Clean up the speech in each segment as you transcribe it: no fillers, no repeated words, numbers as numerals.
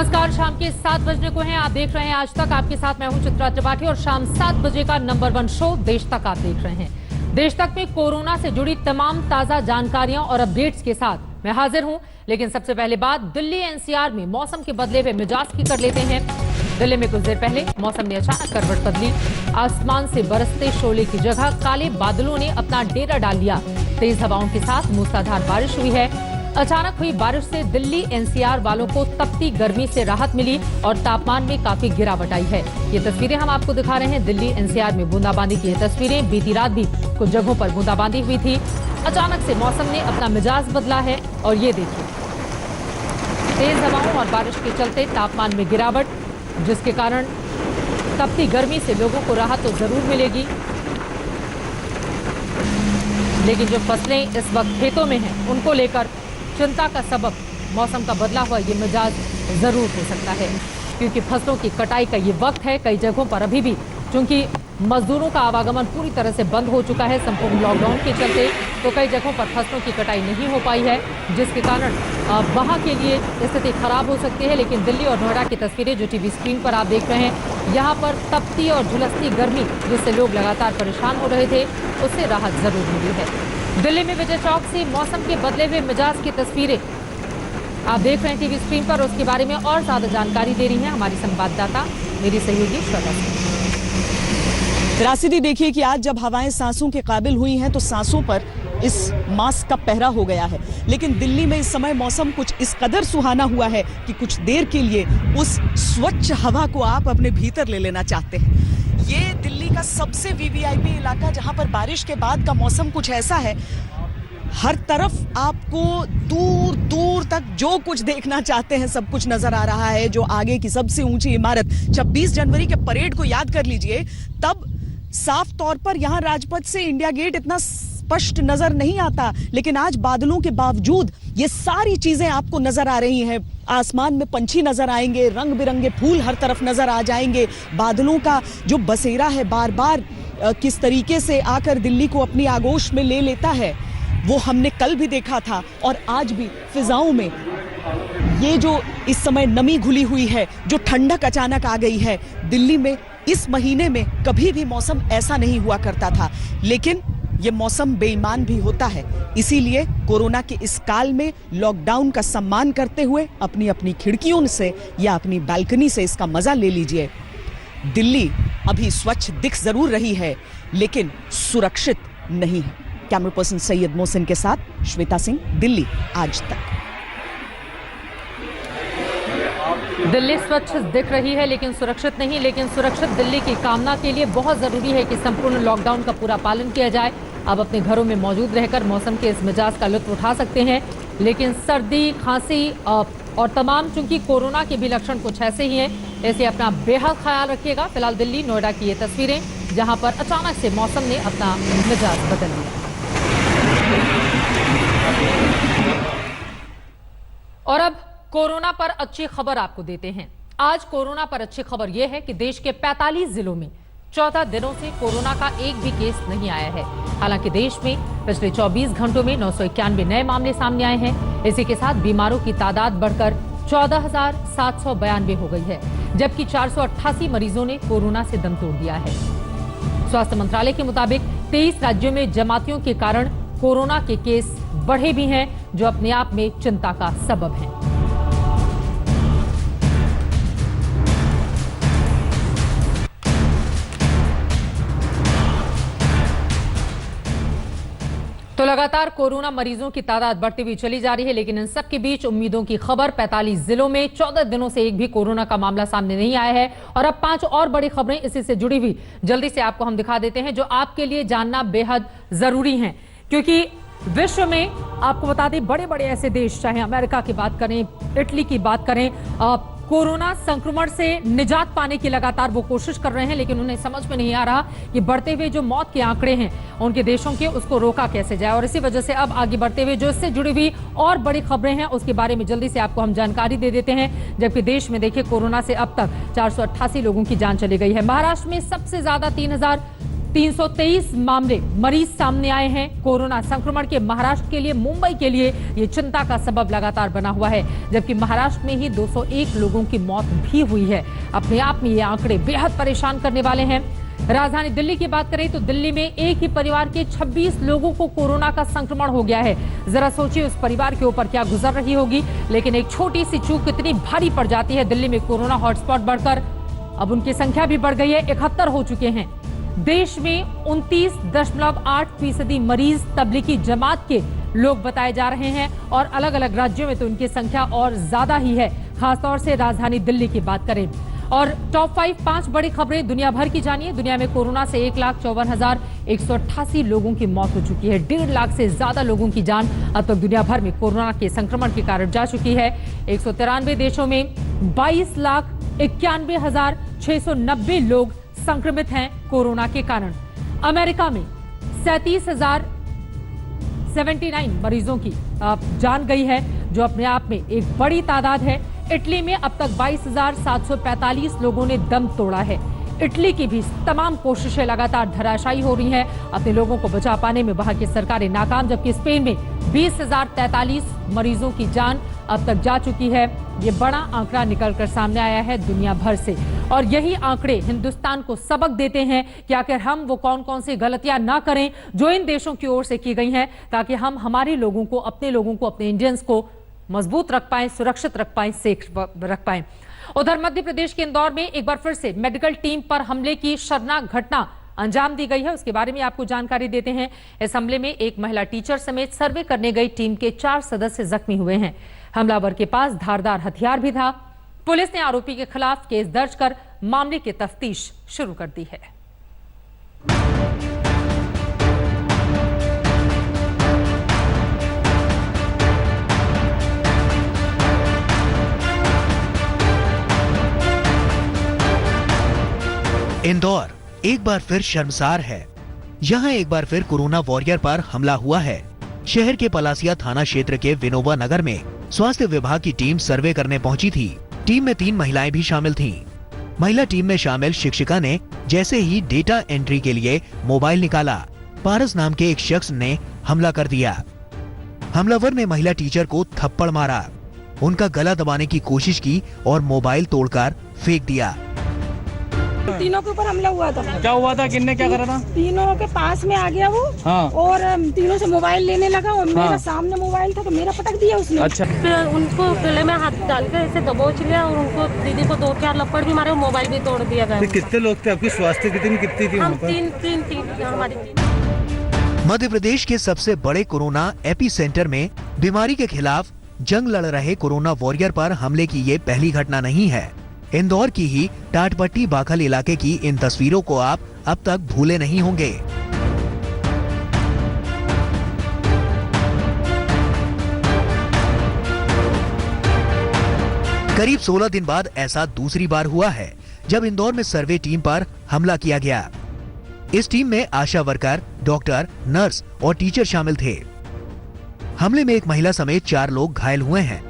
नमस्कार, शाम के 7 बजने को हैं। आप देख रहे हैं आज तक। आपके साथ मैं हूं चित्रा त्रिपाठी और शाम 7 बजे का नंबर 1 शो देश तक आप देख रहे हैं। देश तक में कोरोना से जुड़ी तमाम ताजा जानकारियां और अपडेट्स के साथ मैं हाजिर हूं। लेकिन सबसे पहले बात दिल्ली एनसीआर में मौसम के बदले हुए मिजाज की कर लेते हैं। दिल्ली में कुछ देर पहले मौसम ने अचानक करवट बदली। आसमान से बरसते शोले की जगह काले बादलों ने अपना डेरा डाल लिया। तेज हवाओं के साथ मूसलाधार बारिश हुई है। अचानक हुई बारिश से दिल्ली एनसीआर वालों को तपती गर्मी से राहत मिली और तापमान में काफी गिरावट आई है। ये तस्वीरें हम आपको दिखा रहे हैं दिल्ली एनसीआर में बूंदाबांदी की। तस्वीरें बीती रात भी कुछ जगहों पर बूंदाबांदी हुई थी। अचानक से मौसम ने अपना मिजाज बदला है और ये देखिए, तेज हवाओं और बारिश के चलते तापमान में गिरावट, जिसके कारण तपती गर्मी से लोगों को राहत तो जरूर मिलेगी, लेकिन जो फसलें इस वक्त खेतों में हैं उनको लेकर चिंता का सबब मौसम का बदला हुआ ये मिजाज जरूर हो सकता है, क्योंकि फसलों की कटाई का ये वक्त है। कई जगहों पर अभी भी चूंकि मजदूरों का आवागमन पूरी तरह से बंद हो चुका है संपूर्ण लॉकडाउन के चलते, तो कई जगहों पर फसलों की कटाई नहीं हो पाई है, जिसके कारण वहां के लिए स्थिति खराब हो सकती है। लेकिन दिल्ली और नोएडा की तस्वीरें जो टीवी स्क्रीन पर आप देख रहे हैं, यहाँ पर तपती और झुलसती गर्मी जिससे लोग लगातार परेशान हो रहे थे, उससे राहत जरूर मिली है। दिल्ली में विजय चौक से मौसम के बदले हुए मिजाज की तस्वीरें आप देख रहे हैं टीवी स्क्रीन पर। उसके बारे में और ज्यादा जानकारी दे रही हैं हमारी संवाददाता, मेरी सहयोगी श्वेता सिंह। त्रासिदी देखिए कि आज जब हवाएं सांसों के काबिल हुई हैं तो सांसों पर इस मास्क का पहरा हो गया है। लेकिन दिल्ली में इस समय मौसम कुछ इस कदर सुहाना हुआ है कि कुछ देर के लिए उस स्वच्छ हवा को आप अपने भीतर ले लेना चाहते हैं। ये दिल्ली का सबसे वीवीआईपी इलाका, जहां पर बारिश के बाद का मौसम कुछ ऐसा है, हर तरफ आपको दूर दूर तक जो कुछ देखना चाहते हैं सब कुछ नजर आ रहा है। जो आगे की सबसे ऊंची इमारत 26 जनवरी के परेड को याद कर लीजिए, तब साफ तौर पर यहां राजपथ से इंडिया गेट इतना स्पष्ट नजर नहीं आता, लेकिन आज बादलों के बावजूद ये सारी चीजें आपको नजर आ रही हैं। आसमान में पंछी नजर आएंगे, रंग बिरंगे फूल हर तरफ नजर आ जाएंगे। बादलों का जो बसेरा है बार बार किस तरीके से आकर दिल्ली को अपनी आगोश में ले लेता है, वो हमने कल भी देखा था और आज भी फिजाओं में ये जो इस समय नमी घुली हुई है, जो ठंडक अचानक आ गई है। दिल्ली में इस महीने में कभी भी मौसम ऐसा नहीं हुआ करता था, लेकिन ये मौसम बेईमान भी होता है। इसीलिए कोरोना के इस काल में लॉकडाउन का सम्मान करते हुए अपनी अपनी खिड़कियों से या अपनी बालकनी से इसका मजा ले लीजिए। दिल्ली अभी स्वच्छ दिख जरूर रही है, लेकिन सुरक्षित नहीं है। कैमरा पर्सन सैयद मोहसिन के साथ श्वेता सिंह, दिल्ली आज तक। दिल्ली स्वच्छ दिख रही है लेकिन सुरक्षित नहीं। लेकिन सुरक्षित दिल्ली की कामना के लिए बहुत जरूरी है कि संपूर्ण लॉकडाउन का पूरा पालन किया जाए। अब अपने घरों में मौजूद रहकर मौसम के इस मिजाज का लुत्फ उठा सकते हैं, लेकिन सर्दी, खांसी और तमाम चूंकि कोरोना के भी लक्षण कुछ ऐसे ही हैं, इसलिए अपना बेहद ख्याल रखिएगा। फिलहाल दिल्ली नोएडा की ये तस्वीरें जहां पर अचानक से मौसम ने अपना मिजाज बदल लिया। और अब कोरोना पर अच्छी खबर आपको देते हैं। आज कोरोना पर अच्छी खबर यह है कि देश के 45 जिलों में 14 दिनों से कोरोना का एक भी केस नहीं आया है। हालांकि देश में पिछले 24 घंटों में 991 नए मामले सामने आए हैं। इसी के साथ बीमारों की तादाद बढ़कर 14,792 हो गई है, जबकि 488 मरीजों ने कोरोना से दम तोड़ दिया है। स्वास्थ्य मंत्रालय के मुताबिक 23 राज्यों में जमातियों के कारण कोरोना के केस बढ़े भी हैं, जो अपने आप में चिंता का सबब है। तो लगातार कोरोना मरीजों की तादाद बढ़ती हुई चली जा रही है, लेकिन इन सब के बीच उम्मीदों की खबर। 45 जिलों में 14 दिनों से एक भी कोरोना का मामला सामने नहीं आया है। और अब 5 और बड़ी खबरें इसी से जुड़ी हुई जल्दी से आपको हम दिखा देते हैं, जो आपके लिए जानना बेहद जरूरी है। क्योंकि विश्व में आपको बता दें, बड़े बड़े ऐसे देश, चाहे अमेरिका की बात करें, इटली की बात करें, कोरोना संक्रमण से निजात पाने की लगातार वो कोशिश कर रहे हैं, लेकिन उन्हें समझ में नहीं आ रहा कि बढ़ते हुए जो मौत के आंकड़े हैं उनके देशों के, उसको रोका कैसे जाए। और इसी वजह से अब आगे बढ़ते हुए जो इससे जुड़ी हुई और बड़ी खबरें हैं उसके बारे में जल्दी से आपको हम जानकारी दे देते हैं। जबकि देश में देखिए कोरोना से अब तक 488 लोगों की जान चली गई है। महाराष्ट्र में सबसे ज्यादा 323 मामले मरीज सामने आए हैं। कोरोना संक्रमण के महाराष्ट्र के लिए, मुंबई के लिए ये चिंता का सबब लगातार बना हुआ है, जबकि महाराष्ट्र में ही 201 लोगों की मौत भी हुई है। अपने आप में ये आंकड़े बेहद परेशान करने वाले हैं। राजधानी दिल्ली की बात करें तो दिल्ली में एक ही परिवार के 26 लोगों को कोरोना का संक्रमण हो गया है। जरा सोचिए उस परिवार के ऊपर क्या गुजर रही होगी। लेकिन एक छोटी सी चूक कितनी भारी पड़ जाती है। दिल्ली में कोरोना हॉटस्पॉट बढ़कर अब उनकी संख्या भी बढ़ गई है, 71 हो चुके हैं। देश में 29.8% मरीज तबलीगी जमात के लोग बताए जा रहे हैं और अलग अलग राज्यों में तो उनकी संख्या और ज्यादा ही है, खासतौर से राजधानी दिल्ली की बात करें। और टॉप 5 बड़ी खबरें दुनिया भर की जानिए। दुनिया में कोरोना से 1,54,188 लोगों की मौत हो चुकी है। 1.5 लाख से ज्यादा लोगों की जान अब तक दुनिया भर में कोरोना के संक्रमण के कारण जा चुकी है। 193 देशों में 22,91,690 लोग संक्रमित हैं कोरोना के कारण। अमेरिका में 37,079 मरीजों की जान गई है, जो अपने आप में एक बड़ी तादाद है। इटली में अब तक 22,745 लोगों ने दम तोड़ा है। इटली की भी तमाम कोशिशें लगातार धराशायी हो रही हैं। अपने लोगों को बचा पाने में वहां की सरकारें नाकाम, जबकि स्पेन में 20,043 मरीजों की जान अब तक जा चुकी है। ये बड़ा आंकड़ा निकलकर सामने आया है दुनिया भर से, और यही आंकड़े हिंदुस्तान को सबक देते हैं कि आखिर हम वो कौन कौन सी गलतियां ना करें जो इन देशों की ओर से की गई हैं, ताकि हम हमारे लोगों को, अपने इंडियंस को मजबूत रख पाएं, सुरक्षित रख पाएं, सेफ रख पाएं। उधर मध्य प्रदेश के इंदौर में एक बार फिर से मेडिकल टीम पर हमले की शर्मनाक घटना अंजाम दी गई है। उसके बारे में आपको जानकारी देते हैं। इस हमले में एक महिला टीचर समेत सर्वे करने गई टीम के 4 सदस्य जख्मी हुए हैं। हमलावर के पास धारदार हथियार भी था। पुलिस ने आरोपी के खिलाफ केस दर्ज कर मामले की तफ्तीश शुरू कर दी है। इंदौर एक बार फिर शर्मसार है। यहाँ एक बार फिर कोरोना वॉरियर पर हमला हुआ है। शहर के पलासिया थाना क्षेत्र के विनोबा नगर में स्वास्थ्य विभाग की टीम सर्वे करने पहुंची थी। टीम में 3 महिलाएं भी शामिल थीं। महिला टीम में शामिल शिक्षिका ने जैसे ही डेटा एंट्री के लिए मोबाइल निकाला, पारस नाम के एक शख्स ने हमला कर दिया। हमलावर ने महिला टीचर को थप्पड़ मारा, उनका गला दबाने की कोशिश की और मोबाइल तोड़कर फेंक दिया। तीनों के ऊपर हमला हुआ था। क्या हुआ था? किसने क्या करा था? तीनों के पास में आ गया वो। हाँ। और तीनों से मोबाइल लेने लगा और मेरा सामने मोबाइल था तो मेरा पटक दिया उसने। अच्छा। फिर उनको गले में हाथ डाल के ऐसे दबोच लिया और उनको दीदी को 2-4 लपड़ भी मारे और मोबाइल भी तोड़ दिया गया। कितने लोग थे? आपकी स्वास्थ्य कितनी थी? हम तीन हमारी टीम। मध्य प्रदेश के सबसे बड़े कोरोना एपी सेंटर में बीमारी के खिलाफ जंग लड़ रहे कोरोना वॉरियर पर हमले की ये पहली घटना नहीं है। इंदौर की ही टाटपट्टी बाखल इलाके की इन तस्वीरों को आप अब तक भूले नहीं होंगे। करीब 16 दिन बाद ऐसा दूसरी बार हुआ है जब इंदौर में सर्वे टीम पर हमला किया गया। इस टीम में आशा वर्कर, डॉक्टर, नर्स और टीचर शामिल थे। हमले में एक महिला समेत 4 लोग घायल हुए हैं।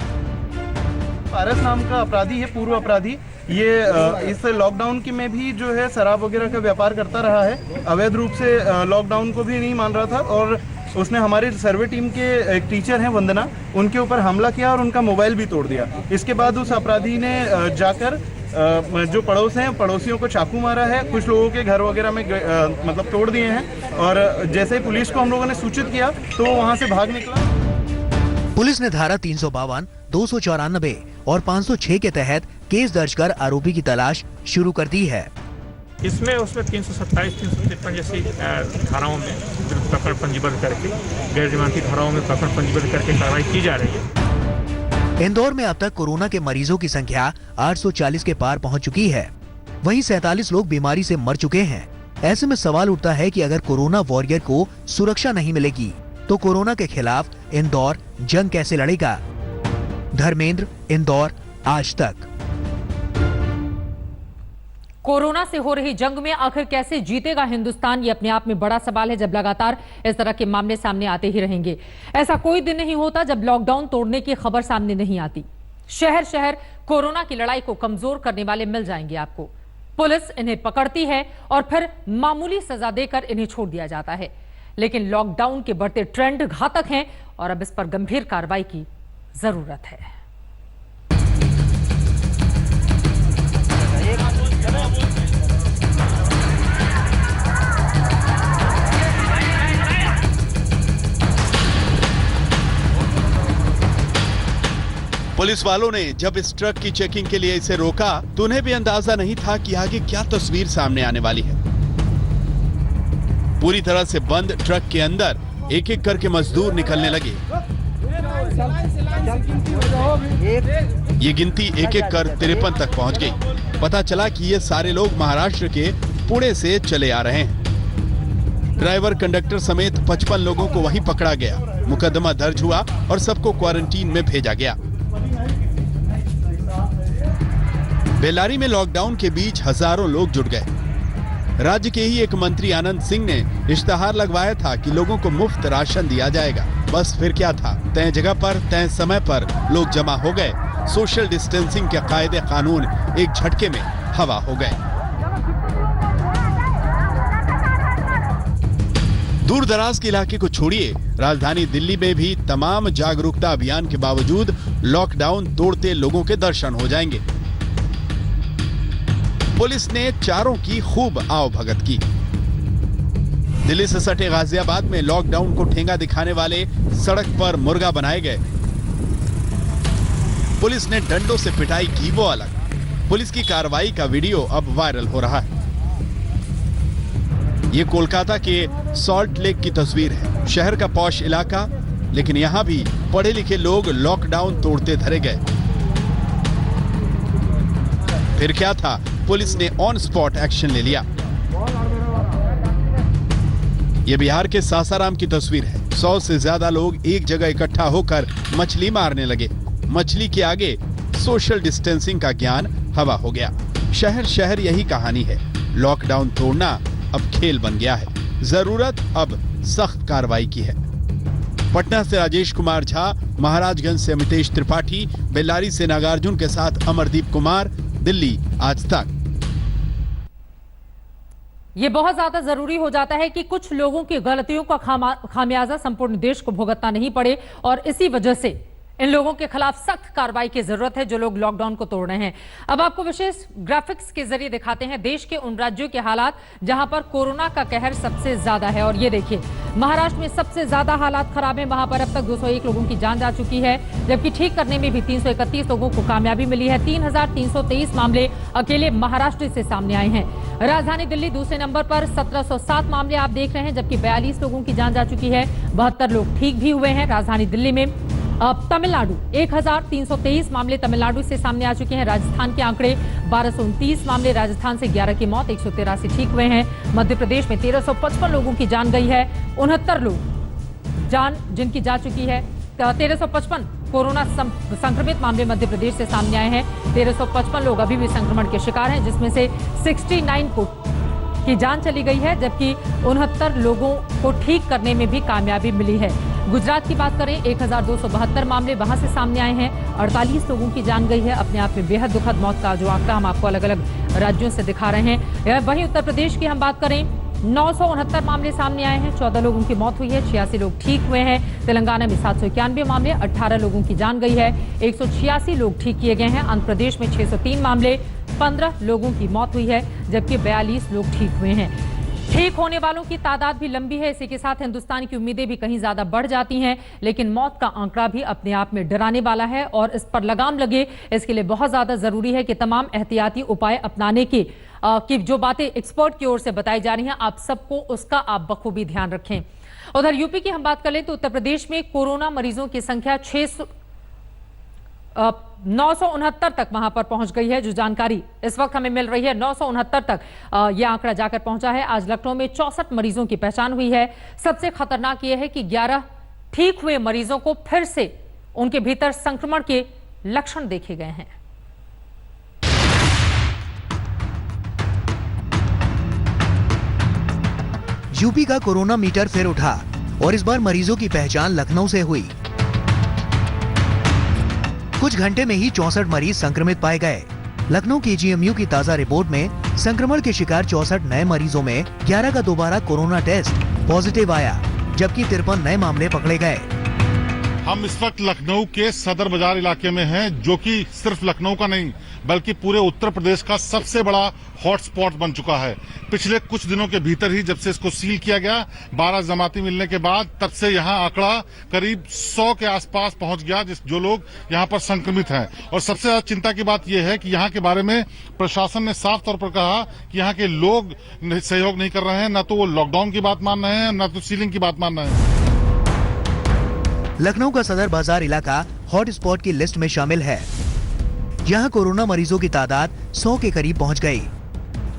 पारस नाम का अपराधी है, पूर्व अपराधी। ये इस लॉकडाउन की में भी जो है शराब वगैरह का व्यापार करता रहा है। अवैध रूप से लॉकडाउन को भी नहीं मान रहा था और उसने हमारे सर्वे टीम के एक टीचर हैं वंदना, उनके ऊपर हमला किया और उनका मोबाइल भी तोड़ दिया। इसके बाद उस अपराधी ने जाकर जो पड़ोस हैं, पड़ोसियों को चाकू मारा है, कुछ लोगों के घर वगैरह में मतलब तोड़ दिए हैं। और जैसे ही पुलिस को हम लोगों ने सूचित किया तो वो वहाँ से भाग निकला। पुलिस ने धारा 352, 294 और 506 के तहत केस दर्ज कर आरोपी की तलाश शुरू कर दी है। उसमें 327, 353 जैसी धाराओं में प्रकरण पंजीबद्ध करके, गैर जमानती धाराओं में प्रकरण पंजीबद्ध करके कार्रवाई की जा रही है। इंदौर में अब तक कोरोना के मरीजों की संख्या 840 के पार पहुंच चुकी है। वहीं 47 लोग बीमारी से मर चुके हैं। ऐसे में सवाल उठता है कि अगर कोरोना वॉरियर को सुरक्षा नहीं मिलेगी तो कोरोना के खिलाफ इंदौर जंग कैसे लड़ेगा? धर्मेंद्र, इंदौर, आज तक। कोरोना से हो रही जंग में आखिर कैसे जीतेगा हिंदुस्तान, ये अपने आप में बड़ा सवाल है, जब लगातार इस तरह के मामले सामने आते ही रहेंगे। ऐसा कोई दिन नहीं होता जब लॉकडाउन तोड़ने की खबर सामने नहीं आती। शहर शहर कोरोना की लड़ाई को कमजोर करने वाले मिल जाएंगे आपको। पुलिस इन्हें पकड़ती है और फिर मामूली सजा देकर इन्हें छोड़ दिया जाता है। लेकिन लॉकडाउन के बढ़ते ट्रेंड घातक हैं और अब इस पर गंभीर कार्रवाई की जरूरत है। पुलिस वालों ने जब इस ट्रक की चेकिंग के लिए इसे रोका तो उन्हें भी अंदाजा नहीं था कि आगे क्या तस्वीर सामने आने वाली है। पूरी तरह से बंद ट्रक के अंदर एक एक करके मजदूर निकलने लगे। ये गिनती एक एक कर 53 तक पहुंच गई। पता चला कि ये सारे लोग महाराष्ट्र के पुणे से चले आ रहे हैं। ड्राइवर, कंडक्टर समेत 55 लोगों को वहीं पकड़ा गया। मुकदमा दर्ज हुआ और सबको क्वारंटीन में भेजा गया। बेल्लारी में लॉकडाउन के बीच हजारों लोग जुट गए। राज्य के ही एक मंत्री आनंद सिंह ने इश्तहार लगवाया था कि लोगों को मुफ्त राशन दिया जाएगा। बस फिर क्या था, तय जगह पर तय समय पर लोग जमा हो गए। सोशल डिस्टेंसिंग के कायदे कानून एक झटके में हवा हो गए। दूर दराज के इलाके को छोड़िए, राजधानी दिल्ली में भी तमाम जागरूकता अभियान के बावजूद लॉकडाउन तोड़ते लोगों के दर्शन हो जाएंगे। पुलिस ने चारों की खूब आवभगत की। दिल्ली से सटे गाजियाबाद में लॉकडाउन को ठेंगा दिखाने वाले सड़क पर मुर्गा बनाए गए। पुलिस ने डंडों से पिटाई की, वो अलग। पुलिस की कार्रवाई का वीडियो अब वायरल हो रहा है। ये कोलकाता के सॉल्ट लेक की तस्वीर है। शहर का पॉश इलाका, लेकिन यहां भी पढ़े लिखे लोग लॉकडाउन तोड़ते धरे गए। फिर क्या था, पुलिस ने ऑन स्पॉट एक्शन ले लिया। यह बिहार के सासाराम की तस्वीर है। 100 से ज्यादा लोग एक जगह इकट्ठा होकर मछली मारने लगे। मछली के आगे सोशल डिस्टेंसिंग का ज्ञान हवा हो गया। शहर शहर यही कहानी है। लॉकडाउन तोड़ना अब खेल बन गया है। जरूरत अब सख्त कार्रवाई की है। पटना से राजेश कुमार झा, महाराजगंज से अमितेश त्रिपाठी, बेल्लारी से नागार्जुन के साथ अमरदीप कुमार, दिल्ली आज तक। ये बहुत ज्यादा जरूरी हो जाता है कि कुछ लोगों की गलतियों का खामियाजा संपूर्ण देश को भुगतना नहीं पड़े और इसी वजह से इन लोगों के खिलाफ सख्त कार्रवाई की जरूरत है जो लोग लॉकडाउन को तोड़ रहे हैं। अब आपको विशेष ग्राफिक्स के जरिए दिखाते हैं देश के उन राज्यों के हालात जहां पर कोरोना का कहर सबसे ज्यादा है। और ये देखिए, महाराष्ट्र में सबसे ज्यादा हालात खराब है। वहां पर अब तक 201 लोगों की जान जा चुकी है, जबकि ठीक करने में भी 331 लोगों को कामयाबी मिली है। 3323 मामले अकेले महाराष्ट्र से सामने आए हैं। राजधानी दिल्ली दूसरे नंबर पर 1707 मामले आप देख रहे हैं, जबकि 42 लोगों की जान जा चुकी है। 72 लोग ठीक भी हुए हैं राजधानी दिल्ली में। तमिलनाडु 1323 मामले तमिलनाडु से सामने आ चुके हैं। राजस्थान के आंकड़े 1229 मामले, राजस्थान से 11 की मौत, 183 ठीक हुए हैं। मध्य प्रदेश में 1355 लोगों की जान गई है। 69 लोग जान जिनकी जा चुकी है। 1355 कोरोना संक्रमित मामले मध्य प्रदेश से सामने आए हैं। 1355 लोग अभी भी संक्रमण के शिकार हैं, जिसमें से 69 की जान चली गई है, जबकि 69 लोगों को ठीक करने में भी कामयाबी मिली है। गुजरात की बात करें, 1272 मामले वहां से सामने आए हैं। 48 लोगों की जान गई है। अपने आप में बेहद दुखद मौत का जो आंकड़ा हम आपको अलग अलग राज्यों से दिखा रहे हैं। वहीं उत्तर प्रदेश की हम बात करें, 969 मामले सामने आए हैं। 14 लोगों की मौत हुई है, 86 लोग ठीक हुए हैं। तेलंगाना में 791 मामले, 18 लोगों की जान गई है। 186 लोग ठीक किए गए हैं। आंध्र प्रदेश में 603 मामले, 15 लोगों की मौत हुई है, जबकि 42 लोग ठीक हुए हैं। ठीक होने वालों की तादाद भी लंबी है। इसी के साथ हिंदुस्तान की उम्मीदें भी कहीं ज्यादा बढ़ जाती हैं, लेकिन मौत का आंकड़ा भी अपने आप में डराने वाला है और इस पर लगाम लगे, इसके लिए बहुत ज्यादा जरूरी है कि तमाम एहतियाती उपाय अपनाने की जो बातें एक्सपर्ट की ओर से बताई जा रही हैं, आप सबको उसका आप बखूबी ध्यान रखें। उधर यूपी की हम बात कर लें तो उत्तर प्रदेश में कोरोना मरीजों की संख्या 969 तक वहां पर पहुंच गई है। जो जानकारी इस वक्त हमें मिल रही है, 969 तक यह आंकड़ा जाकर पहुंचा है। आज लखनऊ में 64 मरीजों की पहचान हुई है। सबसे खतरनाक यह है कि 11 ठीक हुए मरीजों को फिर से उनके भीतर संक्रमण के लक्षण देखे गए हैं। यूपी का कोरोना मीटर फिर उठा और इस बार मरीजों की पहचान लखनऊ से हुई। कुछ घंटे में ही 64 मरीज संक्रमित पाए गए। लखनऊ KGMU की ताज़ा रिपोर्ट में संक्रमण के शिकार 64 नए मरीजों में 11 का दोबारा कोरोना टेस्ट पॉजिटिव आया, जबकि 53 नए मामले पकड़े गए। हम इस वक्त लखनऊ के सदर बाजार इलाके में हैं, जो कि सिर्फ लखनऊ का नहीं बल्कि पूरे उत्तर प्रदेश का सबसे बड़ा हॉटस्पॉट बन चुका है। पिछले कुछ दिनों के भीतर ही जब से इसको सील किया गया, 12 जमाती मिलने के बाद, तब से यहाँ आंकड़ा करीब 100 के आसपास पहुंच गया जो लोग यहाँ पर संक्रमित हैं। और सबसे ज्यादा चिंता की बात यह है कि यहाँ के बारे में प्रशासन ने साफ तौर पर कहा कि यहाँ के लोग सहयोग नहीं कर रहे हैं, न तो वो लॉकडाउन की बात मान रहे हैं, न तो सीलिंग की बात मान रहे हैं। लखनऊ का सदर बाजार इलाका हॉटस्पॉट की लिस्ट में शामिल है। यहाँ कोरोना मरीजों की तादाद 100 के करीब पहुँच गई।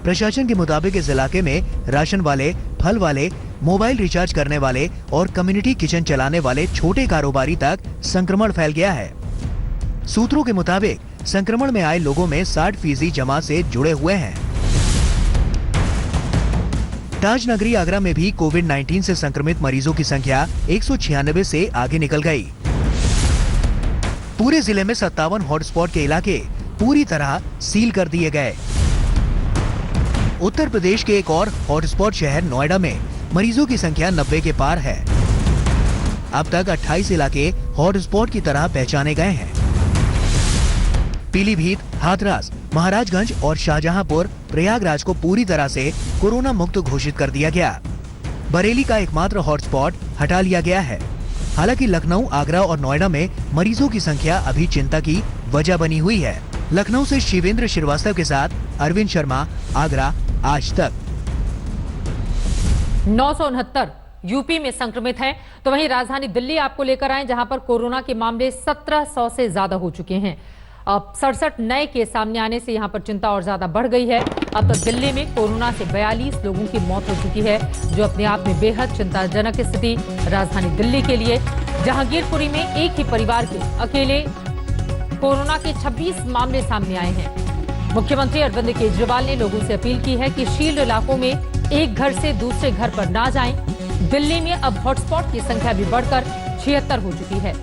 प्रशासन के मुताबिक इस इलाके में राशन वाले, फल वाले, मोबाइल रिचार्ज करने वाले और कम्युनिटी किचन चलाने वाले छोटे कारोबारी तक संक्रमण फैल गया है। सूत्रों के मुताबिक संक्रमण में आए लोगों में 60% जमात से जुड़े हुए हैं। ताज नगरी आगरा में भी कोविड-19 से संक्रमित मरीजों की संख्या 196 से आगे निकल गई। पूरे जिले में 57 हॉटस्पॉट के इलाके पूरी तरह सील कर दिए गए। उत्तर प्रदेश के एक और हॉटस्पॉट शहर नोएडा में मरीजों की संख्या 90 के पार है। अब तक 28 इलाके हॉटस्पॉट की तरह पहचाने गए हैं। पीलीभीत, हाथरस, महाराजगंज और शाहजहांपुर, प्रयागराज को पूरी तरह से कोरोना मुक्त घोषित कर दिया गया। बरेली का एकमात्र हॉटस्पॉट हटा लिया गया है। हालांकि लखनऊ, आगरा और नोएडा में मरीजों की संख्या अभी चिंता की वजह बनी हुई है। लखनऊ से शिवेंद्र श्रीवास्तव के साथ अरविंद शर्मा, आगरा, आज तक। 969 यूपी में संक्रमित हैं, तो वहीं राजधानी दिल्ली आपको लेकर आए, जहां पर कोरोना के मामले 1700 से ज्यादा हो चुके हैं। अब 67 नए केस सामने आने से यहां पर चिंता और ज्यादा बढ़ गई है। अब तक दिल्ली में कोरोना से 42 लोगों की मौत हो चुकी है, जो अपने आप में बेहद चिंताजनक स्थिति राजधानी दिल्ली के लिए। जहांगीरपुरी में एक ही परिवार के अकेले कोरोना के 26 मामले सामने आए हैं। मुख्यमंत्री अरविंद केजरीवाल ने लोगों से अपील की है कि शील्ड इलाकों में एक घर से दूसरे घर पर ना जाएं। दिल्ली में अब हॉटस्पॉट की संख्या भी बढ़कर 76 हो चुकी है।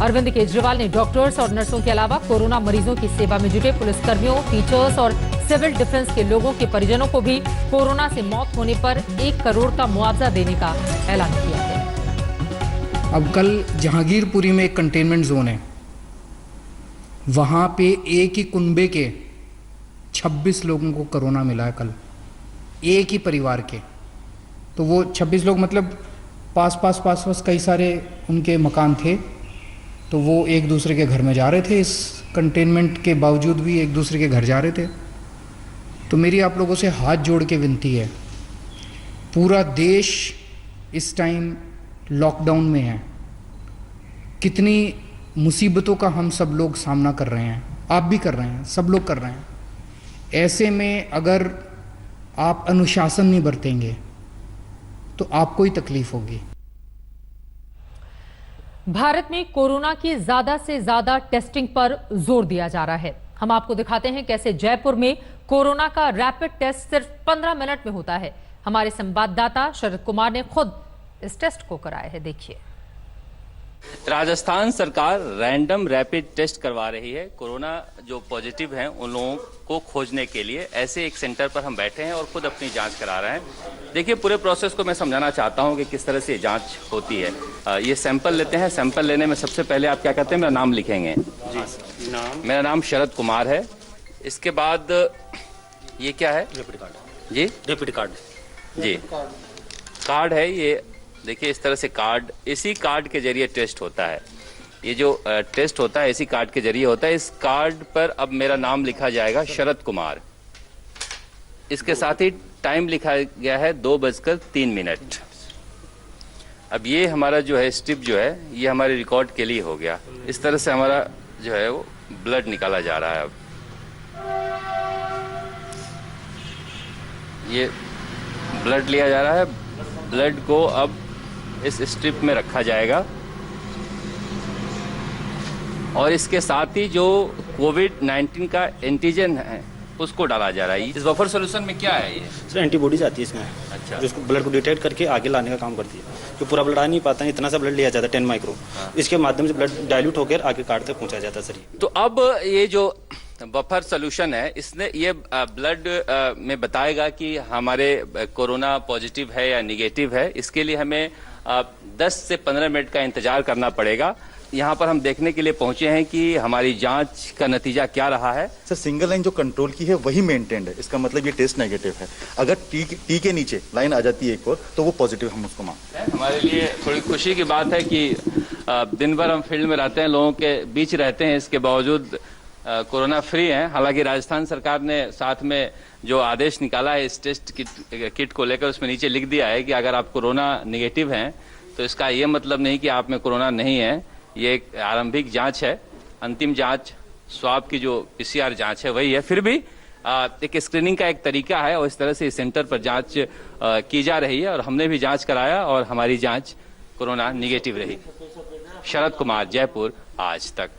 अरविंद केजरीवाल ने डॉक्टर्स और नर्सों के अलावा कोरोना मरीजों की सेवा में जुटे पुलिसकर्मियों, टीचर्स और सिविल डिफेंस के लोगों के परिजनों को भी कोरोना से मौत होने पर 1 करोड़ का मुआवजा देने का ऐलान किया है। अब कल जहांगीरपुरी में एक कंटेनमेंट जोन है, वहां पे एक ही कुनबे के 26 लोगों को कोरोना मिला है कल, एक ही परिवार के। तो वो 26 लोग मतलब पास कई सारे उनके मकान थे, तो वो एक दूसरे के घर में जा रहे थे। इस कंटेनमेंट के बावजूद भी एक दूसरे के घर जा रहे थे। तो मेरी आप लोगों से हाथ जोड़ के विनती है, पूरा देश इस टाइम लॉकडाउन में है। कितनी मुसीबतों का हम सब लोग सामना कर रहे हैं, आप भी कर रहे हैं, सब लोग कर रहे हैं। ऐसे में अगर आप अनुशासन नहीं बरतेंगे तो आपको ही तकलीफ होगी। भारत में कोरोना की ज्यादा से ज्यादा टेस्टिंग पर जोर दिया जा रहा है। हम आपको दिखाते हैं कैसे जयपुर में कोरोना का रैपिड टेस्ट सिर्फ 15 मिनट में होता है। हमारे संवाददाता शरद कुमार ने खुद इस टेस्ट को कराया है, देखिए। राजस्थान सरकार रैंडम रैपिड टेस्ट करवा रही है कोरोना जो पॉजिटिव हैं उन लोगों को खोजने के लिए। ऐसे एक सेंटर पर हम बैठे हैं और खुद अपनी जांच करा रहे हैं। देखिए, पूरे प्रोसेस को मैं समझाना चाहता हूं कि किस तरह से जांच होती है। ये सैंपल लेते हैं। सैंपल लेने में सबसे पहले आप क्या कहते हैं, मेरा नाम लिखेंगे जी। मेरा नाम शरद कुमार है। इसके बाद ये क्या है, रैपिड कार्ड जी, रैपिड कार्ड जी, कार्ड है ये। देखिए, इस तरह से कार्ड, इसी कार्ड के जरिए टेस्ट होता है। ये जो टेस्ट होता है इसी कार्ड के जरिए होता है। इस कार्ड पर अब मेरा नाम लिखा जाएगा शरद कुमार। इसके साथ ही टाइम लिखा गया है 2:03। अब ये हमारा जो है स्ट्रिप जो है ये हमारे रिकॉर्ड के लिए हो गया। इस तरह से हमारा जो है वो ब्लड निकाला जा रहा है। अब ये ब्लड लिया जा रहा है। ब्लड को अब इस स्ट्रिप में रखा जाएगा और इसके साथ ही जो कोविड-19 का एंटीजन है उसको डाला जा रहा है। इस बफर सॉल्यूशन में क्या है, ये सर एंटीबॉडीज आती है इसमें। अच्छा, जिसको ब्लड को डिटेक्ट करके आगे लाने का काम करती है। जो पूरा ब्लड आ नहीं पाता है, इतना सा ब्लड लिया जाता है 10 माइक्रो। इसके माध्यम से ब्लड डाइल्यूट होकर आगे कार्ड तक पहुंचाया जाता है सर। तो अब ये जो बफर सोल्यूशन है। इसने ये ब्लड में बताएगा कि हमारे कोरोना पॉजिटिव है या निगेटिव है। इसके लिए हमें 10 से 15 मिनट का इंतजार करना पड़ेगा। यहाँ पर हम देखने के लिए पहुंचे हैं कि हमारी जांच का नतीजा क्या रहा है। सर सिंगल लाइन जो कंट्रोल की है वही मेंटेन्ड है, इसका मतलब ये टेस्ट नेगेटिव है। अगर टी के नीचे लाइन आ जाती है एक और तो वो पॉजिटिव हम उसको मानते हैं। हमारे लिए थोड़ी खुशी की बात है कि दिन भर हम फील्ड में रहते हैं, लोगों के बीच रहते हैं, इसके बावजूद कोरोना फ्री हैं। हालांकि राजस्थान सरकार ने साथ में जो आदेश निकाला है इस टेस्ट किट को लेकर, उसमें नीचे लिख दिया है कि अगर आप कोरोना निगेटिव हैं तो इसका ये मतलब नहीं कि आप में कोरोना नहीं है। ये एक आरंभिक जांच है, अंतिम जांच स्वाब की जो PCR जांच है वही है। फिर भी एक स्क्रीनिंग का एक तरीका है और इस तरह से इस सेंटर पर जांच की जा रही है और हमने भी जांच कराया और हमारी जांच कोरोना निगेटिव रही। शरद कुमार, जयपुर, आज तक।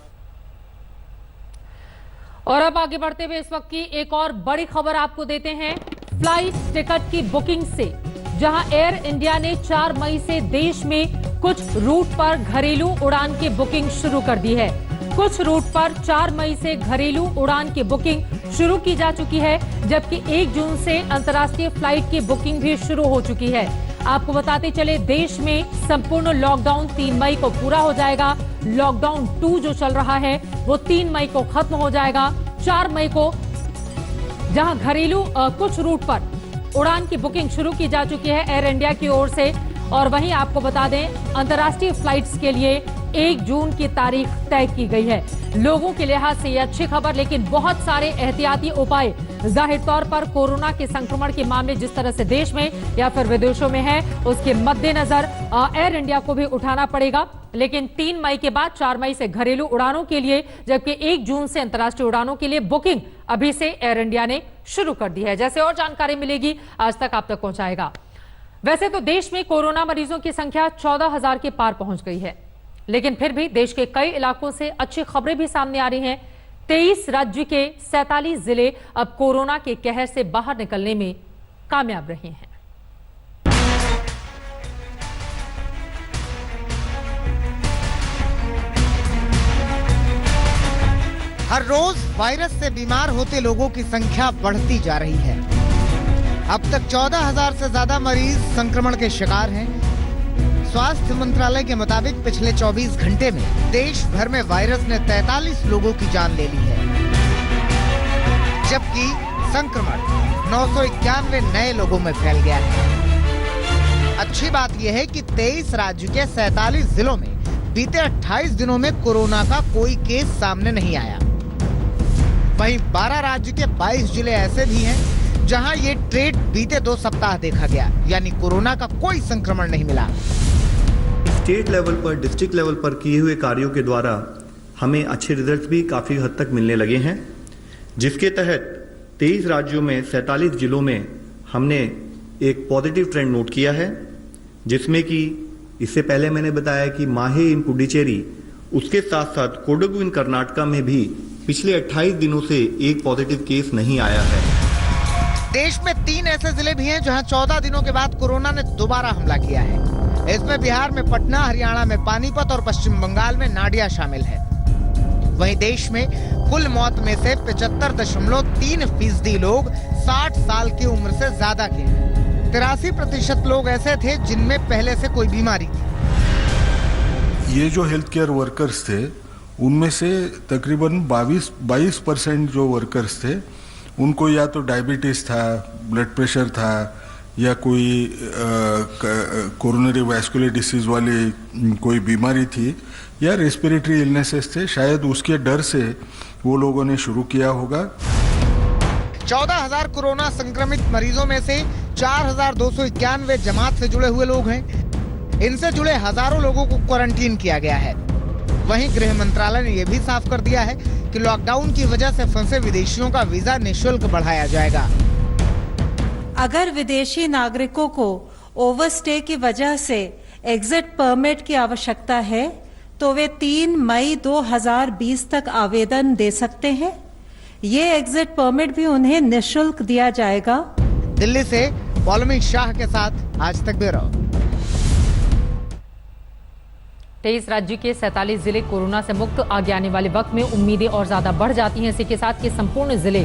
और अब आगे बढ़ते हुए इस वक्त की एक और बड़ी खबर आपको देते हैं फ्लाइट टिकट की बुकिंग से, जहां एयर इंडिया ने 4 मई से देश में कुछ रूट पर घरेलू उड़ान की बुकिंग शुरू कर दी है। कुछ रूट पर 4 मई से घरेलू उड़ान की बुकिंग शुरू की जा चुकी है, जबकि 1 जून से अंतर्राष्ट्रीय फ्लाइट की बुकिंग भी शुरू हो चुकी है। आपको बताते चले, देश में संपूर्ण लॉकडाउन 3 मई को पूरा हो जाएगा। लॉकडाउन 2 जो चल रहा है वो 3 मई को खत्म हो जाएगा। 4 मई को जहां घरेलू कुछ रूट पर उड़ान की बुकिंग शुरू की जा चुकी है एयर इंडिया की ओर से, और वहीं आपको बता दें अंतर्राष्ट्रीय फ्लाइट्स के लिए 1 जून की तारीख तय की गई है। लोगों के लिहाज से ये अच्छी खबर, लेकिन बहुत सारे एहतियाती उपाय जाहिर तौर पर कोरोना के संक्रमण के मामले जिस तरह से देश में या फिर विदेशों में है उसके मद्देनजर एयर इंडिया को भी उठाना पड़ेगा। लेकिन 3 मई के बाद 4 मई से घरेलू उड़ानों के लिए, जबकि 1 जून से अंतर्राष्ट्रीय उड़ानों के लिए बुकिंग अभी से एयर इंडिया ने शुरू कर दी है। जैसे और जानकारी मिलेगी आज तक आप तक पहुंचाएगा। वैसे तो देश में कोरोना मरीजों की संख्या 14,000 के पार पहुंच गई है, लेकिन फिर भी देश के कई इलाकों से अच्छी खबरें भी सामने आ रही हैं। 23 राज्य के 47 जिले अब कोरोना के कहर से बाहर निकलने में कामयाब रहे हैं। हर रोज वायरस से बीमार होते लोगों की संख्या बढ़ती जा रही है। अब तक 14,000 से ज्यादा मरीज संक्रमण के शिकार हैं। स्वास्थ्य मंत्रालय के मुताबिक पिछले 24 घंटे में देश भर में वायरस ने 43 लोगों की जान ले ली है, जबकि संक्रमण 991 नए लोगों में फैल गया है। अच्छी बात यह है कि 23 राज्य के 47 जिलों में बीते 28 दिनों में कोरोना का कोई केस सामने नहीं आया। वहीं 12 राज्य के 22 जिले ऐसे भी हैं जहां ये ट्रेंड बीते 2 सप्ताह देखा गया, यानी कोरोना का कोई संक्रमण नहीं मिला। स्टेट लेवल पर, डिस्ट्रिक्ट लेवल पर किए हुए कार्यों के द्वारा हमें अच्छे रिजल्ट भी काफ़ी हद तक मिलने लगे हैं, जिसके तहत 23 राज्यों में 47 जिलों में हमने एक पॉजिटिव ट्रेंड नोट किया है, जिसमें कि इससे पहले मैंने बताया कि माहे इन पुडुचेरी, उसके साथ साथ कोडगु इन कर्नाटका में भी पिछले 28 दिनों से एक पॉजिटिव केस नहीं आया है। देश में 3 ऐसे जिले भी हैं जहां 14 दिनों के बाद कोरोना ने दोबारा हमला किया है। इसमें बिहार में पटना, हरियाणा में पानीपत और पश्चिम बंगाल में नाडिया शामिल है। वहीं देश में कुल मौत में से 75.3% लोग 60 साल की उम्र से ज्यादा के हैं। 83% लोग ऐसे थे जिनमें पहले से कोई बीमारी थी। ये जो हेल्थ केयर वर्कर्स थे उनमें से तकरीबन 22% जो वर्कर्स थे उनको या तो डायबिटीज था, ब्लड प्रेशर था, या कोई कोरोनरी वैस्कुलर डिसीज वाली कोई बीमारी थी, या रेस्पिरेटरी इलनेसेस थे। शायद उसके डर से वो लोगों ने शुरू किया होगा। 14,000 कोरोना संक्रमित मरीजों में से 4,291 जमात से जुड़े हुए लोग हैं। इनसे जुड़े हजारों लोगों को क्वारंटीन किया गया है। वहीं गृह मंत्रालय ने यह भी साफ कर दिया है कि लॉकडाउन की वजह से फंसे विदेशियों का वीजा निःशुल्क बढ़ाया जाएगा। अगर विदेशी नागरिकों को ओवरस्टे की वजह से एग्जिट परमिट की आवश्यकता है तो वे 3 मई 2020 तक आवेदन दे सकते हैं। ये एग्जिट परमिट भी उन्हें निःशुल्क दिया जाएगा। दिल्ली से पॉलमी शाह के साथ आज तक ब्यूरो। 23 राज्य के 47 जिले कोरोना से मुक्त। आगे आने वाले वक्त में उम्मीदें और ज्यादा बढ़ जाती हैं। इसी के साथ ये संपूर्ण जिले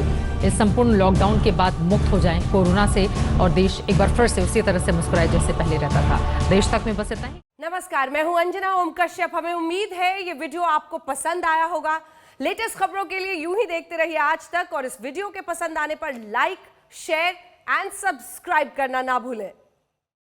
इस संपूर्ण लॉकडाउन के बाद मुक्त हो जाएं कोरोना से और देश एक बार फिर से उसी तरह से मुस्कुराए जैसे पहले रहता था। देश तक में बस इतना ही। नमस्कार, मैं हूं अंजना ओम कश्यप। हमें उम्मीद है ये वीडियो आपको पसंद आया होगा। लेटेस्ट खबरों के लिए यूं ही देखते रहिए आज तक और इस वीडियो के पसंद आने पर लाइक, शेयर एंड सब्सक्राइब करना ना भूलें।